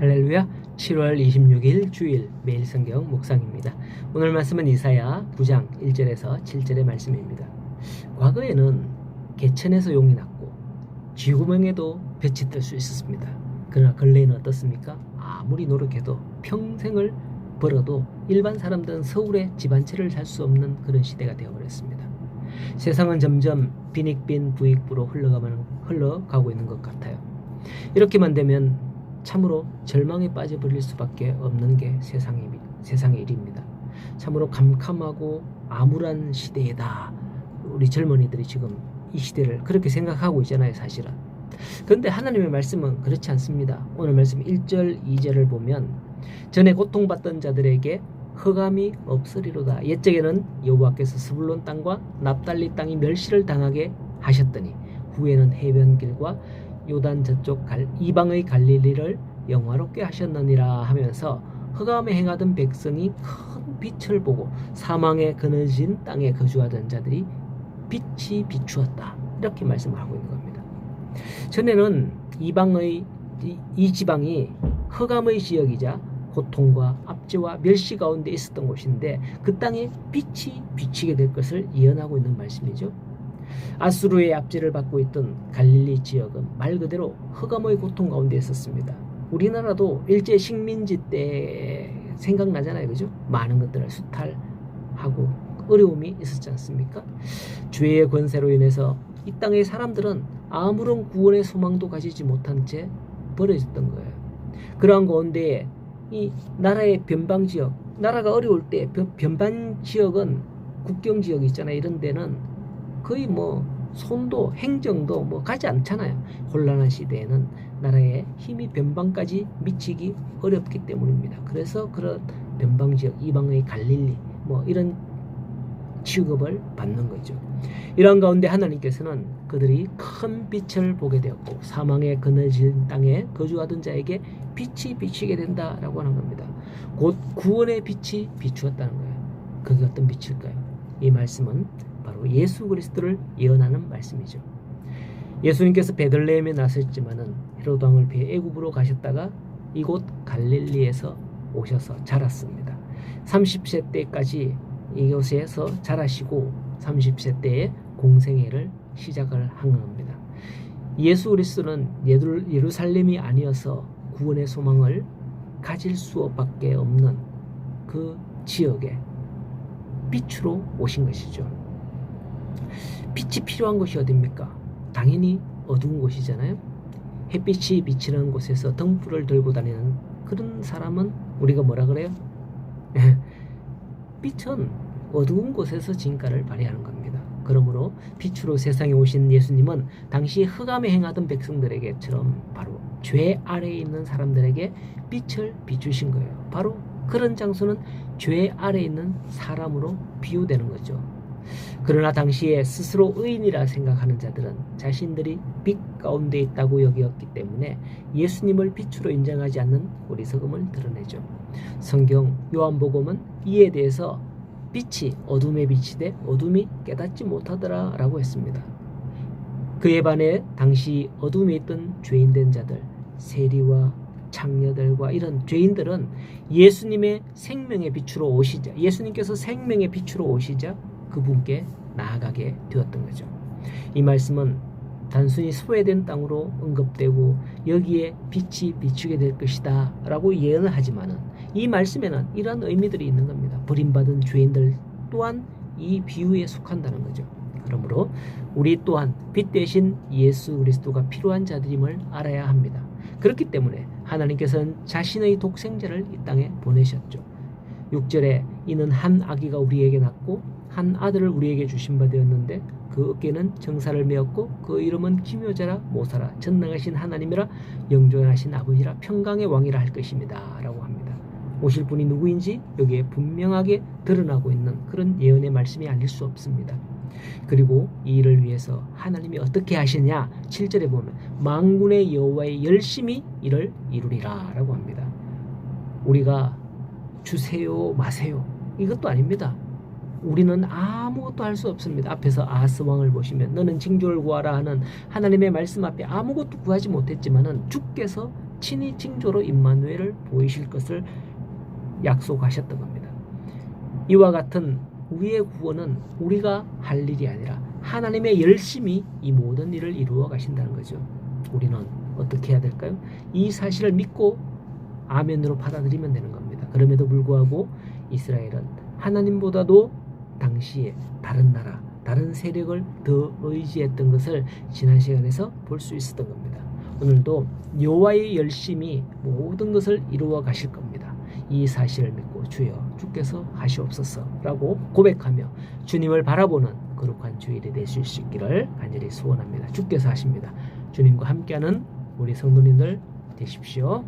할렐루야. 7월 26일 주일 매일 성경 묵상입니다. 오늘 말씀은 이사야 9장 1절에서 7절의 말씀입니다. 과거에는 개천에서 용이 났고 쥐구멍에도 볕이 뜰 수 있었습니다. 그러나 근래에는 어떻습니까? 아무리 노력해도 평생을 벌어도 일반 사람들은 서울에 집 한 채를 살 수 없는 그런 시대가 되어버렸습니다. 세상은 점점 빈익빈 부익부로 흘러가고 있는 것 같아요. 이렇게만 되면 참으로 절망에 빠져버릴 수밖에 없는 게 세상의 일입니다. 참으로 캄캄하고 암울한 시대이다. 우리 젊은이들이 지금 이 시대를 그렇게 생각하고 있잖아요, 사실은. 그런데 하나님의 말씀은 그렇지 않습니다. 오늘 말씀 1절, 2절을 보면 전에 고통받던 자들에게 흑암이 없으리로다. 옛적에는 여호와께서 스불론 땅과 납달리 땅이 멸시를 당하게 하셨더니 후에는 해변길과 요단 저쪽 이방의 갈릴리를 영화롭게 하셨느니라 하면서 흑암에 행하던 백성이 큰 빛을 보고 사망에 그늘진 땅에 거주하던 자들이 빛이 비추었다. 이렇게 말씀을 하고 있는 겁니다. 전에는 이 지방이 흑암의 지역이자 고통과 압제와 멸시 가운데 있었던 곳인데 그 땅에 빛이 비치게 될 것을 예언하고 있는 말씀이죠. 아수르의 압제를 받고 있던 갈릴리 지역은 말 그대로 흑암의 고통 가운데 있었습니다. 우리나라도 일제 식민지 때 생각나잖아요, 그죠? 많은 것들을 수탈하고 어려움이 있었지 않습니까? 죄의 권세로 인해서 이 땅의 사람들은 아무런 구원의 소망도 가지지 못한 채 버려졌던 거예요. 그러한 가운데 이 나라의 변방 지역, 나라가 어려울 때 변방 지역은 국경 지역 있잖아요. 이런 데는 거의 손도 행정도 가지 않잖아요. 혼란한 시대에는 나라의 힘이 변방까지 미치기 어렵기 때문입니다. 그래서 그런 변방 지역, 이방의 갈릴리 이런 취급을 받는 거죠. 이런 가운데 하나님께서는 그들이 큰 빛을 보게 되었고 사망에 그늘진 땅에 거주하던 자에게 빛이 비치게 된다라고 하는 겁니다. 곧 구원의 빛이 비추었다는 거예요. 그게 어떤 빛일까요? 이 말씀은 바로 예수 그리스도를 예언하는 말씀이죠. 예수님께서 베들레헴에 나셨지만은 헤로드 왕을 피해 애굽으로 가셨다가 이곳 갈릴리에서 오셔서 자랐습니다. 30세 때까지 이곳에서 자라시고 30세 때에 공생애를 시작을 한 겁니다. 예수 그리스도는 예루살렘이 아니어서 구원의 소망을 가질 수밖에 없는 그 지역에 빛으로 오신 것이죠. 빛이 필요한 곳이 어디입니까? 당연히 어두운 곳이잖아요. 햇빛이 비치는 곳에서 등불을 들고 다니는 그런 사람은 우리가 뭐라 그래요? 빛은 어두운 곳에서 진가를 발휘하는 겁니다. 그러므로 빛으로 세상에 오신 예수님은 당시 흑암에 행하던 백성들에게처럼 바로 죄 아래에 있는 사람들에게 빛을 비추신 거예요. 바로 그런 장소는 죄 아래에 있는 사람으로 비유되는 거죠. 그러나 당시에 스스로 의인이라 생각하는 자들은 자신들이 빛 가운데 있다고 여겼기 때문에 예수님을 빛으로 인정하지 않는 어리석음을 드러내죠. 성경 요한복음은 이에 대해서 빛이 어둠에 비치되 어둠이 깨닫지 못하더라 라고 했습니다. 그에 반해 당시 어둠에 있던 죄인된 자들, 세리와 창녀들과 이런 죄인들은 예수님의 생명의 빛으로 오시자, 예수님께서 생명의 빛으로 오시자 그분께 나아가게 되었던 거죠. 이 말씀은 단순히 소외된 땅으로 언급되고 여기에 빛이 비추게 될 것이다 라고 예언을 하지만은 이 말씀에는 이런 의미들이 있는 겁니다. 버림받은 죄인들 또한 이 비유에 속한다는 거죠. 그러므로 우리 또한 빛 대신 예수 그리스도가 필요한 자들임을 알아야 합니다. 그렇기 때문에 하나님께서는 자신의 독생자를 이 땅에 보내셨죠. 6절에 이는 한 아기가 우리에게 낳고 한 아들을 우리에게 주신 바 되었는데 그 어깨는 정사를 메었고 그 이름은 기묘자라 모사라 전능하신 하나님이라 영존하신 아버지라 평강의 왕이라 할 것입니다 라고 합니다. 오실 분이 누구인지 여기에 분명하게 드러나고 있는 그런 예언의 말씀이 아닐 수 없습니다. 그리고 이 일을 위해서 하나님이 어떻게 하시냐 7절에 보면 만군의 여호와의 열심히 이를 이루리라 라고 합니다. 우리가 주세요 마세요 이것도 아닙니다. 우리는 아무것도 할 수 없습니다. 앞에서 아하스 왕을 보시면 너는 징조를 구하라 하는 하나님의 말씀 앞에 아무것도 구하지 못했지만은 주께서 친히 징조로 임마누엘을 보이실 것을 약속하셨던 겁니다. 이와 같은 우리의 구원은 우리가 할 일이 아니라 하나님의 열심히 이 모든 일을 이루어 가신다는 거죠. 우리는 어떻게 해야 될까요? 이 사실을 믿고 아멘으로 받아들이면 되는 겁니다. 그럼에도 불구하고 이스라엘은 하나님보다도 당시에 다른 나라, 다른 세력을 더 의지했던 것을 지난 시간에서 볼 수 있었던 겁니다. 오늘도 여호와의 열심히 모든 것을 이루어 가실 겁니다. 이 사실을 믿고 주여 주께서 하시옵소서 라고 고백하며 주님을 바라보는 거룩한 주일이 되실 수 있기를 간절히 소원합니다. 주께서 하십니다. 주님과 함께하는 우리 성도님들 되십시오.